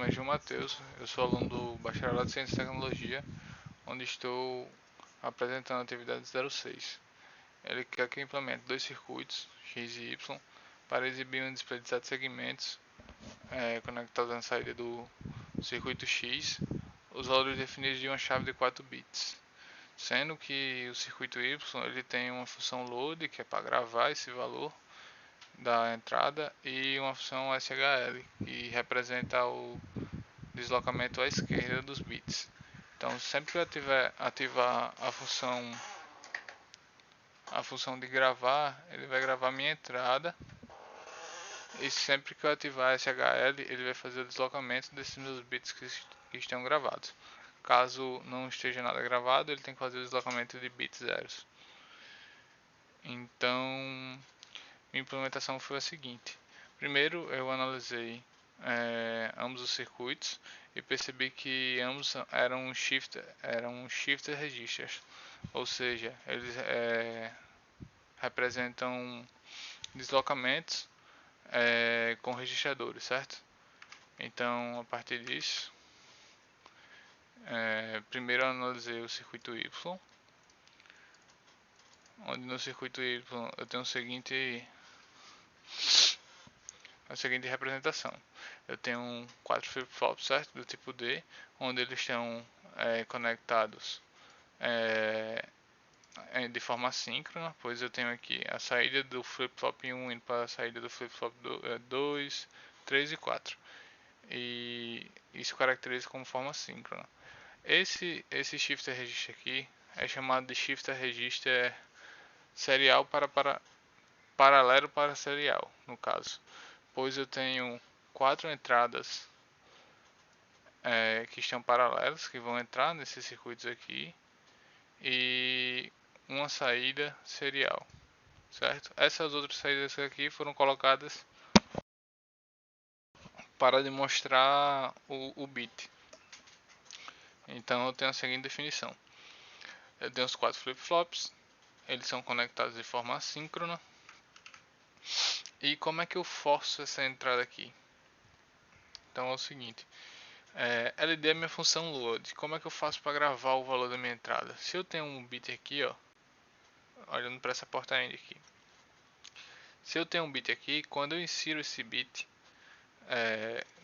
nome é João Matheus, eu sou aluno do Bacharelado de Ciência e Tecnologia, onde estou apresentando a atividade 06. Ele quer que eu implemente dois circuitos, X e Y, para exibir um display de 7 segmentos conectados na saída do circuito X, os valores definidos de uma chave de 4 bits. Sendo que o circuito Y ele tem uma função load, que é para gravar esse valor da entrada, e uma função SHL, que representa o deslocamento à esquerda dos bits. Então, sempre que eu ativar a função de gravar, ele vai gravar minha entrada, e sempre que eu ativar SHL, ele vai fazer o deslocamento desses meus bits que estão gravados. Caso não esteja nada gravado, ele tem que fazer o deslocamento de bits zeros. Então, minha implementação foi a seguinte: primeiro eu analisei ambos os circuitos e percebi que ambos eram shifter registers, ou seja, eles representam deslocamentos com registradores, certo? Então, a partir disso, primeiro eu analisei o circuito Y, onde no circuito Y eu tenho a seguinte representação. Eu tenho 4 flip-flops, certo? Do tipo D, onde eles estão conectados de forma assíncrona, pois eu tenho aqui a saída do flip-flop 1 indo para a saída do flip-flop 2, 3 e 4. E isso caracteriza como forma síncrona. Esse shifter register aqui é chamado de shifter register serial paralelo para serial, no caso, pois eu tenho 4 entradas que estão paralelas, que vão entrar nesses circuitos aqui, e uma saída serial, certo? Essas outras saídas aqui foram colocadas para demonstrar o bit. Então eu tenho a seguinte definição: eu tenho os 4 flip-flops, eles são conectados de forma assíncrona. E como é que eu forço essa entrada aqui? Então é o seguinte: LD é minha função load. Como é que eu faço para gravar o valor da minha entrada? Se eu tenho um bit aqui, ó, olhando para essa porta end aqui. Se eu tenho um bit aqui, quando eu insiro esse bit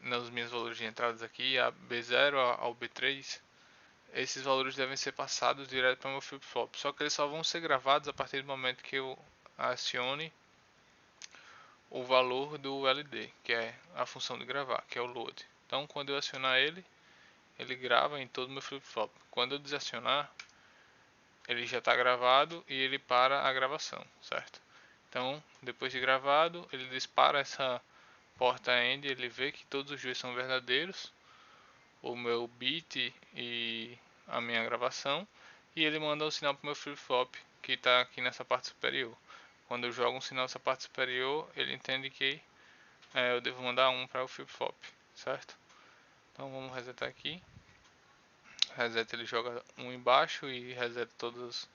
nos meus valores de entradas aqui, a B0 ao B3, esses valores devem ser passados direto para o meu flip-flop. Só que eles só vão ser gravados a partir do momento que eu acione o valor do LD, que é a função de gravar, que é o load. Então, quando eu acionar ele grava em todo o meu flip-flop. Quando eu desacionar, ele já está gravado e ele para a gravação, certo? Então, depois de gravado, ele dispara essa porta end, ele vê que todos os dois são verdadeiros, o meu bit e a minha gravação, e ele manda o sinal para o meu flip-flop, que está aqui nessa parte superior. Quando eu jogo um sinal nessa parte superior, ele entende que eu devo mandar 1 para o flip-flop, certo? Então vamos resetar aqui. Reset, ele joga 1 embaixo e reseta todos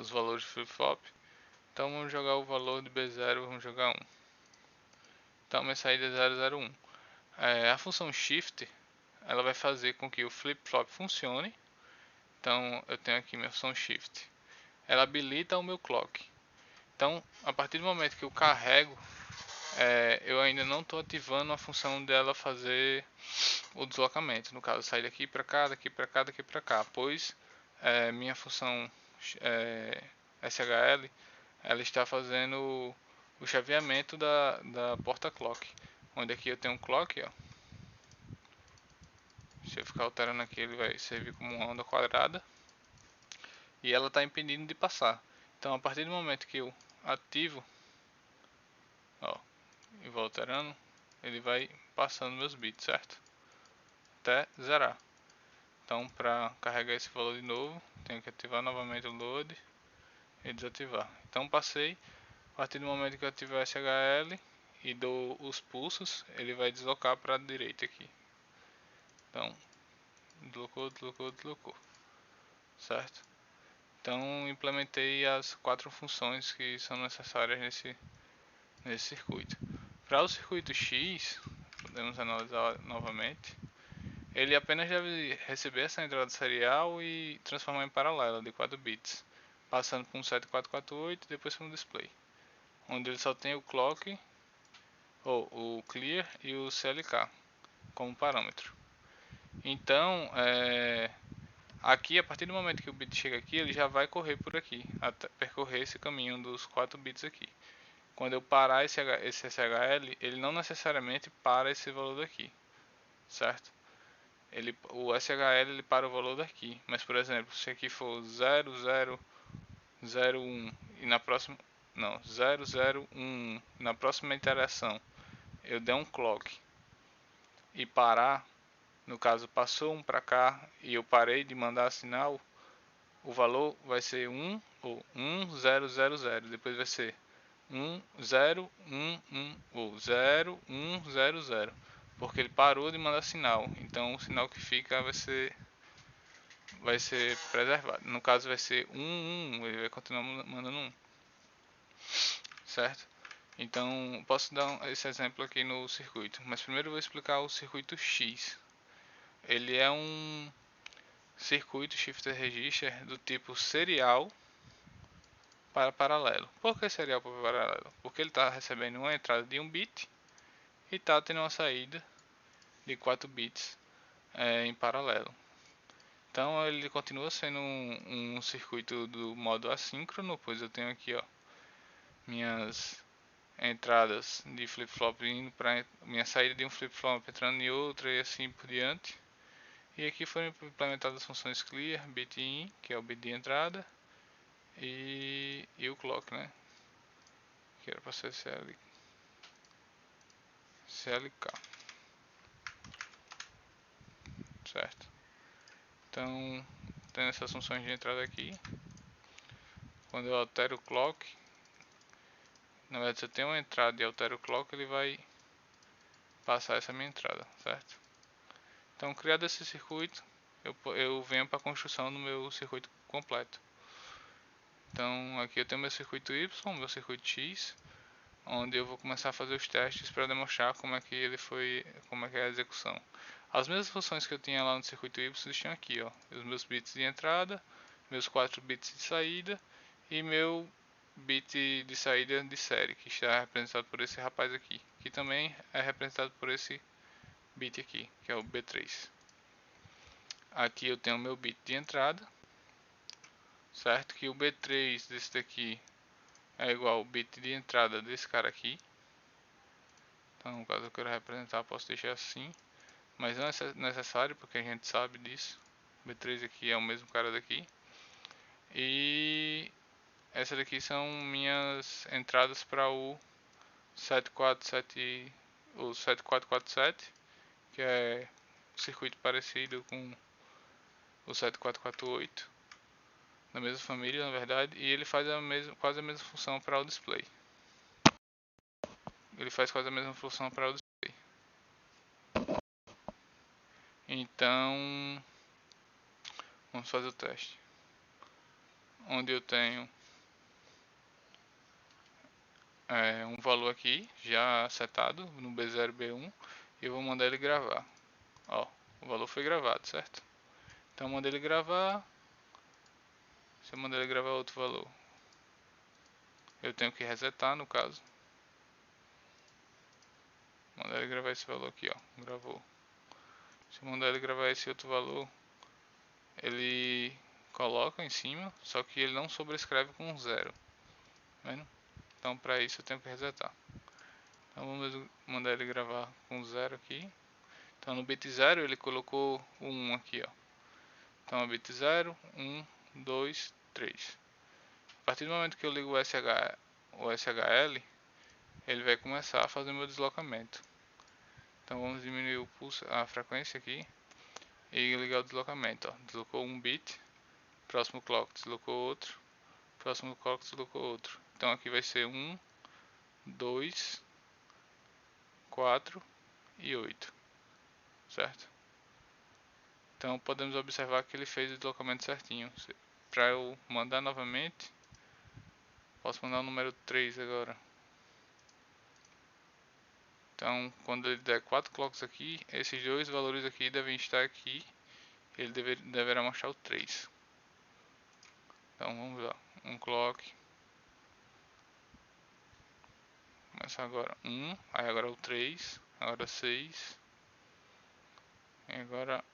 os valores de flip-flop. Então vamos jogar o valor de B0, vamos jogar 1. Então minha saída é 001. A função shift, ela vai fazer com que o flip-flop funcione. Então eu tenho aqui minha função shift. Ela habilita o meu clock. Então a partir do momento que eu carrego, eu ainda não estou ativando a função dela fazer o deslocamento. No caso, sair daqui para cá, daqui para cá, daqui para cá. Pois minha função SHL, ela está fazendo o chaveamento da porta clock. Onde aqui eu tenho um clock, ó. Se eu ficar alterando aqui, ele vai servir como uma onda quadrada. E ela está impedindo de passar. Então, a partir do momento que eu ativo, ó, e vou alterando, ele vai passando meus bits, certo? Até zerar. Então, para carregar esse valor de novo, tenho que ativar novamente o load e desativar. Então, passei. A partir do momento que eu ativar SHL e dou os pulsos, ele vai deslocar para a direita aqui. Então, deslocou, deslocou, deslocou, certo? Então, implementei as 4 funções que são necessárias nesse circuito. Para o circuito X, vou podemos analisar novamente. Ele apenas deve receber essa entrada serial e transformar em paralela de 4 bits, passando por um 7448 e depois para um display, onde ele só tem o clock, ou o clear e o CLK como parâmetro. Então, aqui, a partir do momento que o bit chega aqui, ele já vai correr por aqui, até percorrer esse caminho dos 4 bits aqui. Quando eu parar esse SHL, ele não necessariamente para esse valor daqui, certo? O SHL ele para o valor daqui, mas por exemplo, se aqui for 0001 e na próxima, não, 0011, na próxima interação eu der um clock e parar, no caso passou um para cá e eu parei de mandar sinal, o valor vai ser 1 ou 1000, depois vai ser 1011 ou 0100, porque ele parou de mandar sinal. Então o sinal que fica vai ser preservado. No caso vai ser 11, ele vai continuar mandando 1, certo? Então posso dar esse exemplo aqui no circuito, mas primeiro eu vou explicar o circuito X. Ele é um circuito shifter register do tipo serial para paralelo. Por que serial para paralelo? Porque ele está recebendo uma entrada de 1 bit e está tendo uma saída de 4 bits em paralelo. Então ele continua sendo um circuito do modo assíncrono, pois eu tenho aqui, ó, minhas entradas de flip-flop indo para minha saída de um flip-flop entrando em outra e assim por diante. E aqui foram implementadas as funções clear, bit in, que é o bit de entrada, e o clock, né, que era para ser CLK, certo? Então, tendo essas funções de entrada aqui, quando eu altero o clock, na verdade se eu tenho uma entrada e altero o clock, ele vai passar essa minha entrada, certo? Então, criado esse circuito, eu venho para a construção do meu circuito completo. Então, aqui eu tenho meu circuito Y, meu circuito X, onde eu vou começar a fazer os testes para demonstrar como é que como é que é a execução. As mesmas funções que eu tinha lá no circuito Y estão aqui, ó, os meus bits de entrada, meus 4 bits de saída e meu bit de saída de série, que está representado por esse rapaz aqui, que também é representado por esse bit aqui, que é o B3. Aqui eu tenho o meu bit de entrada, certo? Que o B3 desse daqui é igual ao bit de entrada desse cara aqui. Então, no caso eu quero representar, posso deixar assim, mas não é necessário porque a gente sabe disso. O B3 aqui é o mesmo cara daqui. E essa daqui são minhas entradas para o 7447, que é um circuito parecido com o 7448, da mesma família na verdade, e ele faz quase a mesma função para o display. Então, vamos fazer o teste. Onde eu tenho um valor aqui já setado no B0 B1 e eu vou mandar ele gravar. Ó, o valor foi gravado, certo? Então manda ele gravar. Se eu mandar ele gravar outro valor, eu tenho que resetar no caso. Mandar ele gravar esse valor aqui, ó, gravou. Se eu mandar ele gravar esse outro valor, ele coloca em cima, só que ele não sobrescreve com 0, tá vendo? Então para isso eu tenho que resetar. Então vamos mandar ele gravar com 0 aqui. Então no bit 0 ele colocou o 1 aqui, ó. Então é bit 0, 1, 2, 3. A partir do momento que eu ligo o SHL, ele vai começar a fazer o meu deslocamento. Então vamos diminuir a frequência aqui e ligar o deslocamento, ó. Deslocou um bit, próximo clock deslocou outro, próximo clock deslocou outro. Então aqui vai ser 1, 2, 4 e 8, certo? Então podemos observar que ele fez o deslocamento certinho. Para eu mandar novamente, posso mandar o número 3 agora. Então, quando ele der 4 clocks aqui, esses dois valores aqui devem estar aqui. Ele deverá mostrar o 3. Então, vamos lá. Um clock. Começa agora 1, aí agora o 3, agora 6. E agora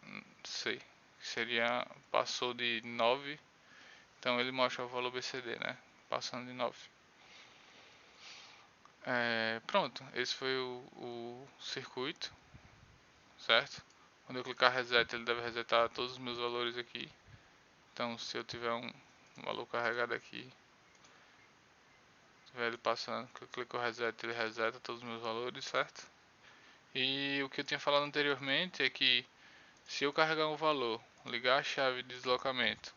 C. Que seria, passou de 9. Então, ele mostra o valor BCD, né? Passando de 9. Pronto, esse foi o circuito, certo? Quando eu clicar reset, ele deve resetar todos os meus valores aqui. Então, se eu tiver um valor carregado aqui, tiver ele passando, que eu clico reset, ele reseta todos os meus valores, certo? E o que eu tinha falado anteriormente é que se eu carregar um valor, ligar a chave de deslocamento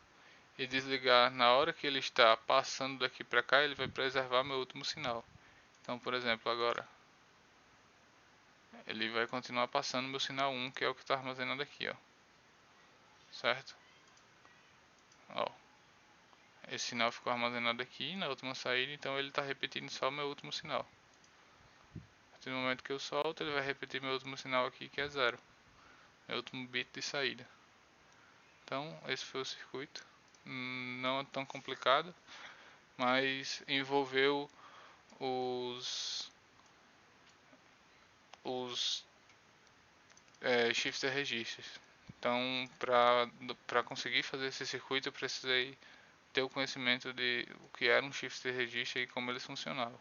e desligar na hora que ele está passando daqui para cá, ele vai preservar meu último sinal. Então, por exemplo, agora ele vai continuar passando meu sinal 1, que é o que está armazenado aqui, ó. Certo? Ó, esse sinal ficou armazenado aqui na última saída, então ele está repetindo só o meu último sinal. A partir do momento que eu solto, ele vai repetir meu último sinal aqui, que é 0, meu último bit de saída. Então, esse foi o circuito. Não é tão complicado, mas envolveu os shifter registers. Então, para conseguir fazer esse circuito, eu precisei ter o conhecimento de o que era um shifter register e como eles funcionavam.